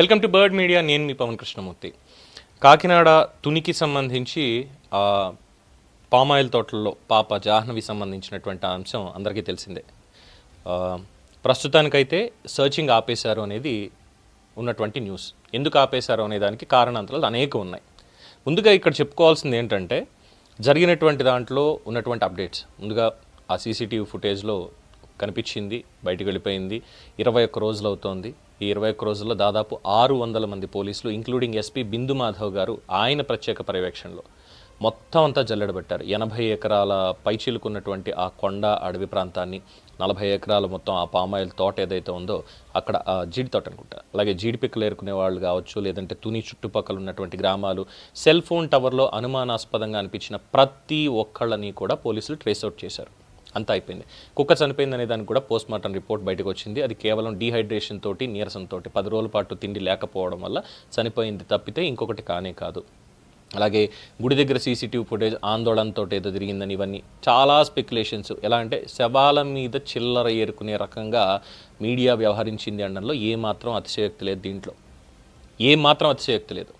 Welcome to bird media. నేను మీ పవన్ కృష్ణమూర్తి. కాకినాడ తునికి సంబంధించి palm oil తోటల్లో పాప జాహ్నవి సంబంధించినటువంటి అంశం అందరికీ తెలిసిందే. ప్రస్తుతానికైతే సర్చింగ్ ఆపేశారు అనేది ఉన్నటువంటి న్యూస్. ఎందుకు ఆపేశారు అనే దానికి కారణాంతరాలు అనేకం ఉన్నాయి. ముందుగా ఇక్కడ చెప్పుకోవాల్సింది ఏంటంటే జరిగినటువంటి దాంట్లో ఉన్నటువంటి అప్డేట్స్. ముందుగా ఆ సీసీటీవీ ఫుటేజ్లో కనిపించింది, బయటకు వెళ్ళిపోయింది. 21 రోజులు అవుతోంది. ఈ 21 రోజుల్లో దాదాపు 600 మంది పోలీసులు, ఇంక్లూడింగ్ ఎస్పీ బిందు మాధవ్ గారు, ఆయన ప్రత్యేక పర్యవేక్షణలో మొత్తం అంతా జల్లెడబెట్టారు. 80 ఎకరాల పైచీలుకున్నటువంటి ఆ కొండ అడవి ప్రాంతాన్ని, 40 ఎకరాలు మొత్తం ఆ పామాయిల్ తోట ఏదైతే ఉందో అక్కడ జీడి తోట అనుకుంటా, అలాగే జీడి పిక్కలు ఏరుకునే వాళ్ళు కావచ్చు, లేదంటే తుని చుట్టుపక్కల ఉన్నటువంటి గ్రామాలు, సెల్ ఫోన్ టవర్లో అనుమానాస్పదంగా అనిపించిన ప్రతి ఒక్కళ్ళని కూడా పోలీసులు ట్రేస్అవుట్ చేశారు. అంతా అయిపోయింది. కుక్క చనిపోయింది అనే దానికి కూడా పోస్ట్మార్టం రిపోర్ట్ బయటకు వచ్చింది. అది కేవలం డీహైడ్రేషన్ తోటి, నీరసంతో 10 రోజుల పాటు తిండి లేకపోవడం వల్ల చనిపోయింది తప్పితే ఇంకొకటి కానే కాదు. అలాగే గుడి దగ్గర సీసీటీవీ ఫుటేజ్ ఆందోళనతో ఏదో జరిగిందని, ఇవన్నీ చాలా స్పెక్యులేషన్స్. ఎలా అంటే శవాల మీద చిల్లర ఏరుకునే రకంగా మీడియా వ్యవహరించింది అనడంలో ఏమాత్రం అతిశయోక్తి లేదు. దీంట్లో ఏమాత్రం అతిశయోక్తి లేదు.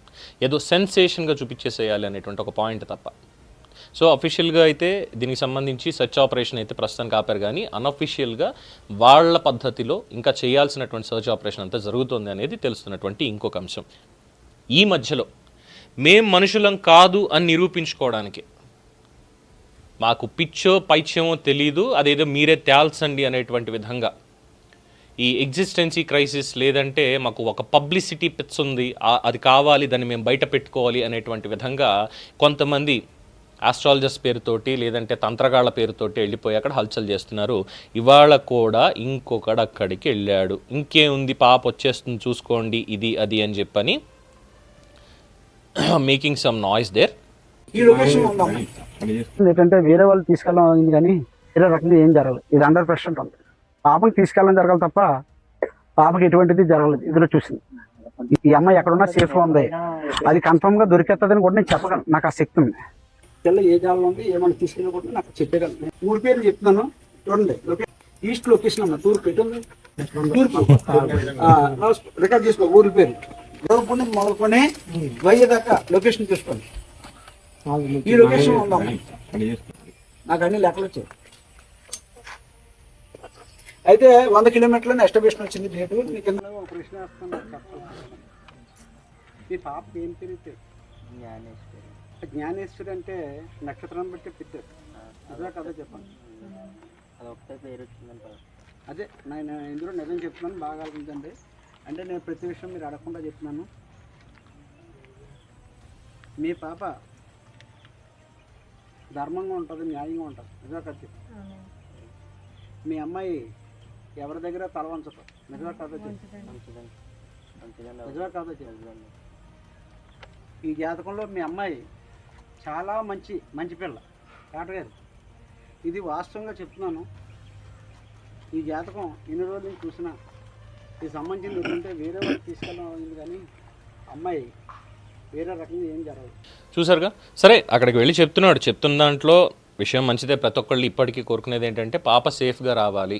ఏదో సెన్సేషన్గా చూపించేసేయాలి అనేటువంటి ఒక పాయింట్ తప్ప. సో అఫీషియల్గా అయితే దీనికి సంబంధించి సెర్చ్ ఆపరేషన్ అయితే ప్రస్తుతానికి ఆపారు, కానీ అన్అఫీషియల్గా వాళ్ళ పద్ధతిలో ఇంకా చేయాల్సినటువంటి సెర్చ్ ఆపరేషన్ అంతా జరుగుతుంది అనేది తెలుస్తున్నటువంటి ఇంకొక అంశం. ఈ మధ్యలో మేం మనుషులం కాదు అని నిరూపించుకోవడానికి, మాకు పిచ్చో పైచ్యమో తెలీదు, అదేదో మీరే తేల్చండి అనేటువంటి విధంగా ఈ ఎగ్జిస్టెన్సీ క్రైసిస్, లేదంటే మాకు ఒక పబ్లిసిటీ పిచ్ ఉంది, అది కావాలి, దాన్ని మేము బయట పెట్టుకోవాలి అనేటువంటి విధంగా కొంతమంది ఆస్ట్రాలజర్స్ పేరుతోటి, లేదంటే తంత్రగాళ్ల పేరుతోటి వెళ్ళిపోయి అక్కడ హల్చల్ చేస్తున్నారు. ఇవాళ కూడా ఇంకొకడు అక్కడికి వెళ్ళాడు. ఇంకేముంది, పాప వచ్చేస్తుంది చూసుకోండి, ఇది అది అని చెప్పని మేకింగ్ సమ్ నాయిస్ దేర్. ఏంటంటే వేరే వాళ్ళు తీసుకెళ్ళడం కానీ వేరే రకంగా ఏం జరగలేదు. ఇది 100% ఉంది. పాపకి తీసుకెళ్ళడం జరగాలి తప్ప పాపకి ఎటువంటిది జరగలేదు. ఇందులో చూసింది ఈ అమ్మాయి ఎక్కడున్నా సేఫ్గా ఉంది. అది కన్ఫర్మ్గా దొరికేస్తుందని కూడా నేను చెప్పగలను. నాకు ఆ శక్తి ఉంది. పిల్ల ఏ జాలలో ఉంది, ఏమైనా తీసుకెళ్ళి కూడా నాకు చెప్పగలను. ఊరి పేరు చెప్తున్నాను చూడండి. ఈస్ట్ లొకేషన్ అన్న తూర్పు పెట్టుంది. తూర్పు రికార్డ్ చేసుకో. ఊరి పేరు గౌరవపుణ్ణి మొదలుకొని వయ్య దాకా లొకేషన్ చూసుకోండి. ఈ లొకేషన్ ఉందమ్మా. నాకు అన్ని లెక్కలు వచ్చాయి. అయితే 100 కిలోమీటర్లని ఎస్టాబ్లిషన్ వచ్చింది డేటు. మీ కింద ఒక ప్రశ్న వేస్తున్నాను. మీ పాప ఏం తిరిగితే జ్ఞానేశ్వరి అంటే నక్షత్రం బట్టి పెట్టారు. అదే కదా చెప్పండి. అదొకటే పేరు వచ్చిందంట. అదే నేను ఇందులో నిజం చెప్తున్నాను, బాగా ఆలోచించండి. అంటే నేను ప్రతి విషయం మీరు అడగకుండా చెప్తున్నాను. మీ పాప ధర్మంగా ఉంటుంది, న్యాయంగా ఉంటుంది. నిజమే కదా? మీ అమ్మాయి ఎవరి దగ్గర తల వంచదు. నిజమే కదా? నిజమే కదా? ఈ జాతకంలో మీ అమ్మాయి చాలా మంచి పిల్ల కాటగారు. ఇది వాస్తవంగా చెప్తున్నాను. ఈ జాతకం ఎన్ని రోజులు నేను చూసినా ఈ సంబంధించింది ఏంటంటే వేరే వాళ్ళు తీసుకెళ్ళడం కానీ అమ్మాయి వేరే రకంగా ఏం జరగదు. చూసారుగా. సరే, అక్కడికి వెళ్ళి చెప్తున్న దాంట్లో విషయం మంచిదే. ప్రతి ఒక్కళ్ళు ఇప్పటికీ కోరుకునేది ఏంటంటే పాప సేఫ్గా రావాలి.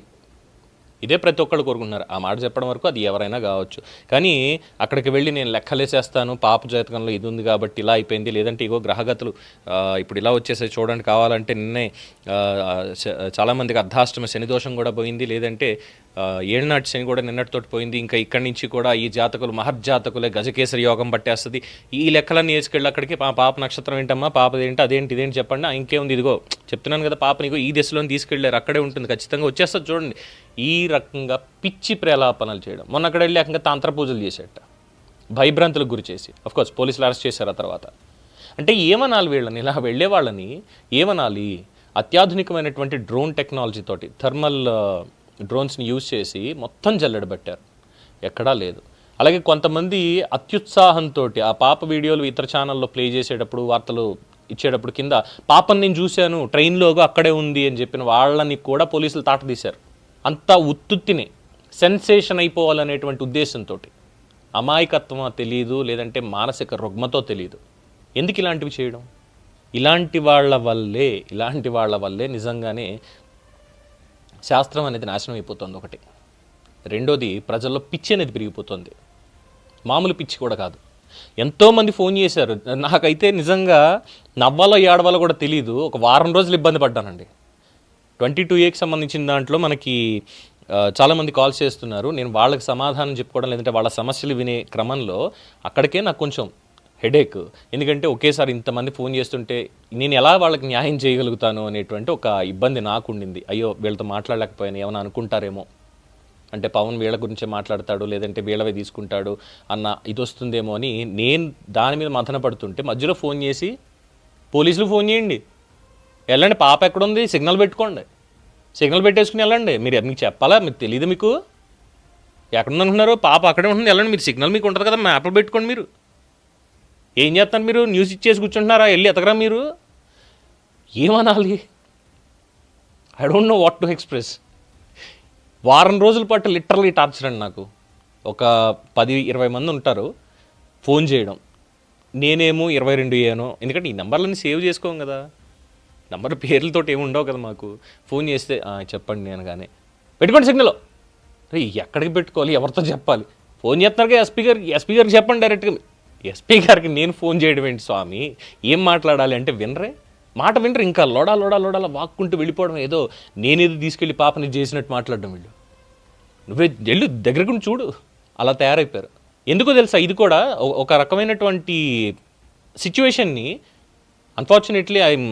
ఇదే ప్రతి ఒక్కళ్ళు కోరుకుంటున్నారు. ఆ మాట చెప్పడం వరకు అది ఎవరైనా కావచ్చు. కానీ అక్కడికి వెళ్ళి నేను లెక్కలేసేస్తాను, పాప జాతకంలో ఇది ఉంది కాబట్టి ఇలా అయిపోయింది, లేదంటే ఇగో గ్రహగతులు ఇప్పుడు ఇలా వచ్చేసాయి చూడండి, కావాలంటే నిన్నే చాలామందికి అర్ధాష్టమ శని దోషం కూడా పోయింది, లేదంటే ఏడునాటి శని కూడా నిన్నటితోటి పోయింది, ఇంకా ఇక్కడి నుంచి కూడా ఈ జాతకులు మహర్జాతకులే గజకేసరి యోగం పట్టేస్తుంది, ఈ లెక్కలన్నీ వేసుకెళ్ళి అక్కడికి పాప నక్షత్రం ఏంటమ్మా, పాపది ఏంటి, అదేంటి, ఇదేంటి చెప్పండి, ఇంకేముంది, ఇదిగో చెప్తున్నాను కదా, పాప నీకు ఈ దశలో తీసుకెళ్ళారు, అక్కడే ఉంటుంది, ఖచ్చితంగా వచ్చేస్తుంది చూడండి. ఈ రకంగా పిచ్చి ప్రేలాపనలు చేయడం. మొన్న అక్కడ వెళ్ళి ఏకంగా తంత్ర పూజలు చేసేట, భయభ్రాంతులకు గురి చేసి, అఫ్కోర్స్ పోలీసులు అరెస్ట్ చేశారు ఆ తర్వాత. అంటే ఏమనాలి వీళ్ళని, ఇలా వెళ్ళే వాళ్ళని ఏమనాలి? అత్యాధునికమైనటువంటి డ్రోన్ టెక్నాలజీతోటి, థర్మల్ డ్రోన్స్ని యూజ్ చేసి మొత్తం జల్లెడబట్టారు, ఎక్కడా లేదు. అలాగే కొంతమంది అత్యుత్సాహంతో ఆ పాప వీడియోలు ఇతర ఛానల్లో ప్లే చేసేటప్పుడు, వార్తలు ఇచ్చేటప్పుడు కింద పాపని నేను చూశాను ట్రైన్లోగా అక్కడే ఉంది అని చెప్పిన వాళ్ళని కూడా పోలీసులు తాట తీశారు. అంతా ఉత్తుత్తినే సెన్సేషన్ అయిపోవాలనేటువంటి ఉద్దేశంతో. అమాయకత్వం తెలియదు, లేదంటే మానసిక రుగ్మతో తెలియదు. ఎందుకు ఇలాంటివి చేయడం? ఇలాంటి వాళ్ళ వల్లే నిజంగానే శాస్త్రం అనేది నాశనం అయిపోతుంది ఒకటి. రెండోది, ప్రజల్లో పిచ్చి అనేది పెరిగిపోతుంది. మామూలు పిచ్చి కూడా కాదు. ఎంతోమంది ఫోన్ చేశారు. నాకైతే నిజంగా నవ్వాలో ఏడవాలో కూడా తెలియదు. ఒక వారం రోజులు ఇబ్బంది పడ్డానండి. 22Aకి సంబంధించిన దాంట్లో మనకి చాలామంది కాల్స్ చేస్తున్నారు. నేను వాళ్ళకి సమాధానం చెప్పుకోవడం లేదంటే వాళ్ళ సమస్యలు వినే క్రమంలో అక్కడికే నాకు కొంచెం హెడేక్. ఎందుకంటే ఒకేసారి ఇంతమంది ఫోన్ చేస్తుంటే నేను ఎలా వాళ్ళకి న్యాయం చేయగలుగుతాను అనేటువంటి ఒక ఇబ్బంది నాకు ఉండింది. అయ్యో వీళ్ళతో మాట్లాడలేకపోయాను, ఏమైనా అనుకుంటారేమో, అంటే పవన్ వీళ్ళ గురించే మాట్లాడతాడు లేదంటే వీళ్ళవే తీసుకుంటాడు అన్న ఇది వస్తుందేమో అని నేను దాని మీద మథన పడుతుంటే మధ్యలో ఫోన్ చేసి పోలీసులు ఫోన్ చేయండి, వెళ్ళండి పాప ఎక్కడుంది సిగ్నల్ పెట్టుకోండి, సిగ్నల్ పెట్టేసుకుని వెళ్ళండి. మీకు చెప్పాలా, మీకు తెలియదు, మీకు ఎక్కడుందనుకున్నారు, పాప అక్కడే ఉంటుంది, వెళ్ళండి, మీరు సిగ్నల్ మీకు ఉంటుంది కదా, మ్యాప్లో పెట్టుకోండి. మీరు ఏం చేస్తారు, మీరు న్యూస్ ఇచ్చేసి కూర్చుంటున్నారా, వెళ్ళి ఎతకరా మీరు, ఏమనాలి? I don't know what to express. వారం రోజుల పాటు లిటరలీ టార్చర్ అండి నాకు. ఒక 10-20 మంది ఉంటారు ఫోన్ చేయడం, నేనేమో 22 ఎందుకంటే ఈ నెంబర్లన్నీ సేవ్ చేసుకోం కదా, నెంబర్ పేర్లతో ఏమి ఉండవు కదా మాకు. ఫోన్ చేస్తే చెప్పండి నేను కానీ పెట్టుకోండి సిగ్నల్. రే ఎక్కడికి పెట్టుకోవాలి, ఎవరితో చెప్పాలి, ఫోన్ చేస్తున్నారుగా ఎస్పీ గారికి చెప్పండి డైరెక్ట్గా. ఎస్పీ గారికి నేను ఫోన్ చేయడం ఏంటి స్వామి, ఏం మాట్లాడాలి అంటే వినరే, మాట వినరు, ఇంకా లోడాలా వాక్కుంటూ వెళ్ళిపోవడం, ఏదో నేనేదో తీసుకెళ్ళి పాపని చేసినట్టు మాట్లాడడం. వీళ్ళు నువ్వే వెళ్ళు దగ్గరకు చూడు, అలా తయారైపోయారు. ఎందుకో తెలుసా, ఇది కూడా ఒక రకమైనటువంటి సిచ్యువేషన్ని unfortunately I'm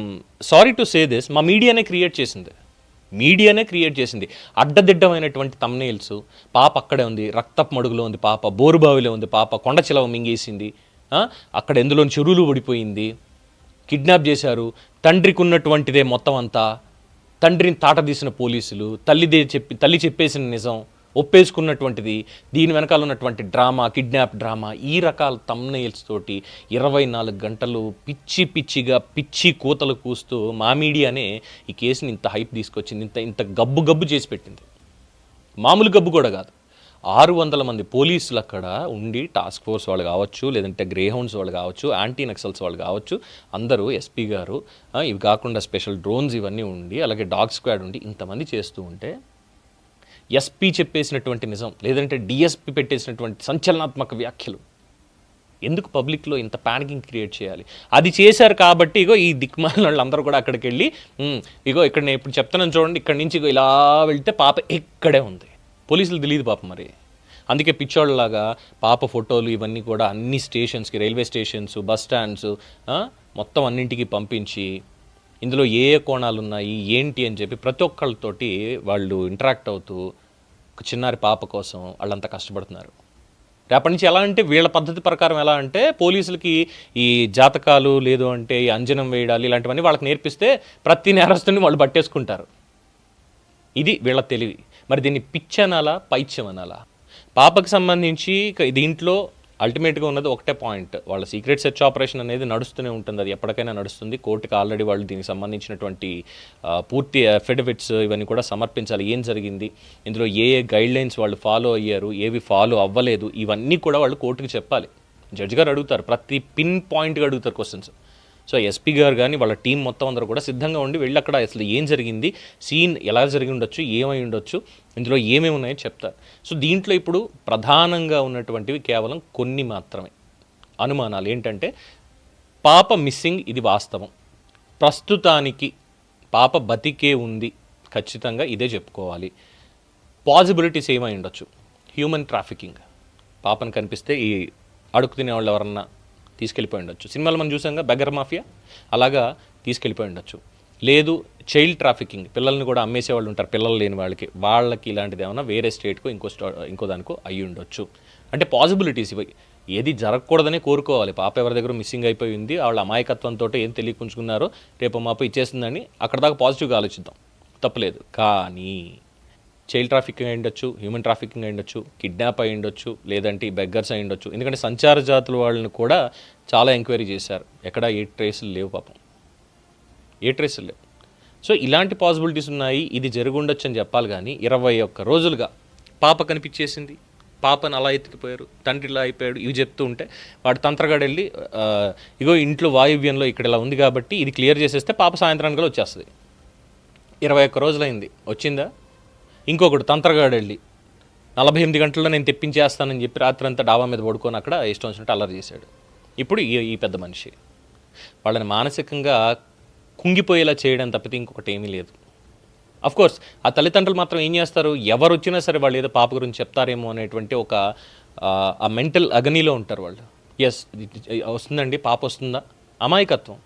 sorry to say this, మా మీడియానే క్రియేట్ చేసింది. అడ్డదిడ్డమైనటువంటి థంబ్నెయిల్స్, పాప అక్కడే ఉంది, రక్తపు మడుగులో ఉంది పాప, బోరుబావిలో ఉంది పాప, కొండ చిలవ మింగేసింది, అక్కడ ఎందులోని చెరువులు పడిపోయింది, కిడ్నాప్ చేశారు, తండ్రికి ఉన్నటువంటిదే మొత్తం అంతా, తండ్రిని తాట తీసిన పోలీసులు, తల్లి చెప్పేసిన నిజం ఒప్పేసుకున్నటువంటిది, దీని వెనకాల ఉన్నటువంటి డ్రామా, కిడ్నాప్ డ్రామా, ఈ రకాల థంబ్నెయిల్స్ తోటి 24 గంటలు పిచ్చిగా పిచ్చి కూతలు కూస్తూ మా మీడియానే ఈ కేసుని ఇంత హైప్ తీసుకొచ్చింది, ఇంత గబ్బు చేసి పెట్టింది. మామూలు గబ్బు కూడా కాదు. 600 మంది పోలీసులు అక్కడ ఉండి, టాస్క్ ఫోర్స్ వాళ్ళు కావచ్చు, లేదంటే గ్రే హౌండ్స్ వాళ్ళు కావచ్చు, యాంటీ నక్సల్స్ వాళ్ళు కావచ్చు, అందరూ ఎస్పీ గారు, ఇవి కాకుండా స్పెషల్ డ్రోన్స్ ఇవన్నీ ఉండి, అలాగే డాగ్ స్క్వాడ్ ఉండి ఇంతమంది చేస్తూ ఉంటే ఎస్పీ చెప్పేసినటువంటి నిజం, లేదంటే డిఎస్పీ పెట్టేసినటువంటి సంచలనాత్మక వ్యాఖ్యలు ఎందుకు పబ్లిక్లో ఇంత ప్యానికింగ్ క్రియేట్ చేయాలి? అది చేశారు కాబట్టి ఇగో ఈ దిక్మాలిన వాళ్ళు అందరూ కూడా అక్కడికి వెళ్ళి ఇగో ఇక్కడ నేను ఇప్పుడు చెప్తానని చూడండి, ఇక్కడి నుంచి ఇగో ఇలా వెళ్తే పాప ఇక్కడే ఉంది. పోలీసులు తెలియదు పాప మరి, అందుకే పిచ్చోళ్ళలాగా పాప ఫోటోలు ఇవన్నీ కూడా అన్ని స్టేషన్స్కి, రైల్వే స్టేషన్స్, బస్ స్టాండ్స్ మొత్తం అన్నింటికి పంపించి ఇందులో ఏ కోణాలు ఉన్నాయి ఏంటి అని చెప్పి ప్రతి ఒక్కళ్ళతోటి వాళ్ళు ఇంటరాక్ట్ అవుతూ ఒక చిన్నారి పాప కోసం వాళ్ళంతా కష్టపడుతున్నారు. రేపటి నుంచి ఎలా అంటే వీళ్ళ పద్ధతి ప్రకారం ఎలా అంటే పోలీసులకి ఈ జాతకాలు లేదు అంటే ఈ అంజనం వేయడాలు ఇలాంటివన్నీ వాళ్ళకి నేర్పిస్తే ప్రతి నేరస్తుని వాళ్ళు పట్టేసుకుంటారు. ఇది వీళ్ళ తెలివి. మరి దీన్ని పిచ్చనాలా పైత్యం అనాలా? పాపకు సంబంధించి దీంట్లో అల్టిమేట్గా ఉన్నది ఒకటే పాయింట్, వాళ్ళ సీక్రెట్ సెర్చ్ ఆపరేషన్ అనేది నడుస్తూనే ఉంటుంది, అది ఎప్పటికైనా నడుస్తుంది. కోర్టుకి ఆల్రెడీ వాళ్ళు దీనికి సంబంధించినటువంటి పూర్తి అఫిడవిట్స్ ఇవన్నీ కూడా సమర్పించాలి. ఏం జరిగింది, ఇందులో ఏ గైడ్లైన్స్ వాళ్ళు ఫాలో అయ్యారు, ఏవి ఫాలో అవ్వలేదు, ఇవన్నీ కూడా వాళ్ళు కోర్టుకి చెప్పాలి. జడ్జి గారు అడుగుతారు, ప్రతి పిన్ పాయింట్గా అడుగుతారు క్వశ్చన్స్. సో ఎస్పీ గారు కానీ వాళ్ళ టీం మొత్తం అందరూ కూడా సిద్ధంగా ఉండి వెళ్ళి అక్కడ అసలు ఏం జరిగింది, సీన్ ఎలా జరిగి ఉండొచ్చు, ఏమై ఉండొచ్చు, ఇందులో ఏమేమి ఉన్నాయో చెప్తారు. సో దీంట్లో ఇప్పుడు ప్రధానంగా ఉన్నటువంటివి కేవలం కొన్ని మాత్రమే అనుమానాలు. ఏంటంటే పాప మిస్సింగ్, ఇది వాస్తవం. ప్రస్తుతానికి పాప బతికే ఉంది, ఖచ్చితంగా ఇదే చెప్పుకోవాలి. పాసిబిలిటీస్ ఏమై ఉండొచ్చు, హ్యూమన్ ట్రాఫికింగ్, పాపను కనిపిస్తే ఈ అడుగు తినే వాళ్ళు ఎవరన్నా తీసుకెళ్ళిపోయి ఉండొచ్చు. సినిమాలో మనం చూసాంగా బెగ్గర్ మాఫియా, అలాగా తీసుకెళ్ళిపోయి ఉండొచ్చు. లేదు చైల్డ్ ట్రాఫికింగ్, పిల్లల్ని కూడా అమ్మేసేవాళ్ళు ఉంటారు, పిల్లలు లేని వాళ్ళకి ఇలాంటిది ఏమైనా వేరే స్టేట్కో ఇంకో దానికో అయ్యి ఉండొచ్చు. అంటే పాసిబిలిటీస్ ఇవి, ఏది జరగకూడదనే కోరుకోవాలి. పాప ఎవరి దగ్గర మిస్సింగ్ అయిపోయింది, వాళ్ళ అమాయకత్వంతో ఏం తెలియకుంచుకున్నారో రేపు మాపై ఇచ్చేస్తుందని అక్కడ దాకా పాజిటివ్గా ఆలోచిద్దాం, తప్పలేదు. కానీ చైల్డ్ ట్రాఫికింగ్ అయి ఉండొచ్చు, హ్యూమన్ ట్రాఫికింగ్ అయి ఉండొచ్చు, కిడ్నాప్ అయి ఉండొచ్చు, లేదంటే ఈ బెగ్గర్స్ అయి ఉండొచ్చు. ఎందుకంటే సంచార జాతుల వాళ్ళని కూడా చాలా ఎంక్వైరీ చేశారు, ఎక్కడ ఏ ట్రేసులు లేవు, పాపం ఏ ట్రేసులు లేవు. సో ఇలాంటి పాసిబిలిటీస్ ఉన్నాయి, ఇది జరిగి ఉండొచ్చు అని చెప్పాలి. కానీ 21 రోజులుగా పాప కనిపించేసింది, పాపను అలా ఎత్తుకుపోయారు, తండ్రి ఇలా అయిపోయాడు, ఇవి చెప్తూ ఉంటే వాడు తంత్రగాడు వెళ్ళి ఇగో ఇంట్లో వాయువ్యంలో ఇక్కడ ఇలా ఉంది కాబట్టి ఇది క్లియర్ చేసేస్తే పాప సాయంత్రానికి వచ్చేస్తుంది. 21 రోజులైంది, వచ్చిందా? ఇంకొకడు తంత్రగాడు వెళ్ళి 48 గంటల్లో నేను తెప్పించేస్తానని చెప్పి రాత్రంతా డాబా మీద పడుకొని అక్కడ ఇష్టం వచ్చినట్టు అల్లరి చేశాడు. ఇప్పుడు ఈ పెద్ద మనిషి వాళ్ళని మానసికంగా కుంగిపోయేలా చేయడం తప్పితే ఇంకొకటి ఏమీ లేదు. కోర్స్ ఆ తల్లిదండ్రులు మాత్రం ఏం చేస్తారు, ఎవరు వచ్చినా సరే వాళ్ళు ఏదో పాప గురించి చెప్తారేమో అనేటువంటి ఒక ఆ మెంటల్ అగనీలో ఉంటారు వాళ్ళు. ఎస్ వస్తుందండి, పాప వస్తుందా, అమాయకత్వం,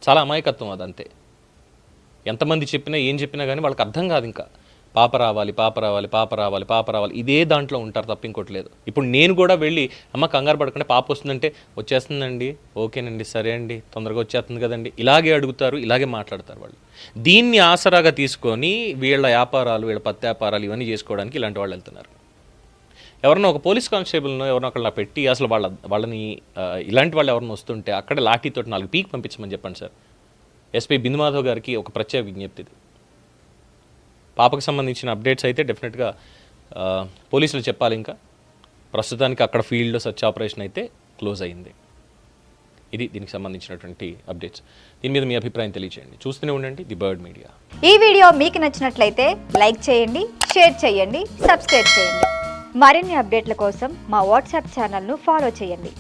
చాలా అమాయకత్వం అదంతే. ఎంతమంది చెప్పినా ఏం చెప్పినా కానీ వాళ్ళకి అర్థం కాదు. ఇంకా పాప రావాలి, పాప రావాలి, పాప రావాలి, పాప రావాలి, ఇదే దాంట్లో ఉంటారు తప్ప ఇంకోటి లేదు. ఇప్పుడు నేను కూడా వెళ్ళి అమ్మ కంగారు పడకుండా పాప వస్తుందంటే వచ్చేస్తుందండి, ఓకేనండి, సరే అండి, తొందరగా వచ్చేస్తుంది కదండి, ఇలాగే అడుగుతారు, ఇలాగే మాట్లాడతారు వాళ్ళు. దీన్ని ఆసరాగా తీసుకొని వీళ్ళ వ్యాపారాలు, వీళ్ళ పత్తి వ్యాపారాలు ఇవన్నీ చేసుకోవడానికి ఇలాంటి వాళ్ళు వెళ్తున్నారు. ఎవరన్నా ఒక పోలీస్ కానిస్టేబుల్ను ఎవరినో ఒకళ్ళ పెట్టి అసలు వాళ్ళని ఇలాంటి వాళ్ళు ఎవరిని వస్తుంటే అక్కడ లాఠీతో 4 పీక్ పంపించమని చెప్పండి సార్. ఎస్పీ బిందు మాధవ్ గారికి ఒక ప్రత్యేక విజ్ఞప్తి ఇది. పాపకు సంబంధించిన అప్డేట్స్ అయితే డెఫినెట్గా పోలీసులు చెప్పాలి. ఇంకా ప్రస్తుతానికి అక్కడ ఫీల్డ్లో సర్చ్ ఆపరేషన్ అయితే క్లోజ్ అయింది. ఇది దీనికి సంబంధించినటువంటి అప్డేట్స్. దీని మీద మీ అభిప్రాయం తెలియజేయండి. చూస్తూనే ఉండండి ది బర్డ్ మీడియా. ఈ వీడియో మీకు నచ్చినట్లయితే లైక్ చేయండి, షేర్ చేయండి, సబ్స్క్రైబ్ చేయండి. మరిన్ని అప్డేట్ల కోసం మా వాట్సాప్ ఛానల్ను ఫాలో చేయండి.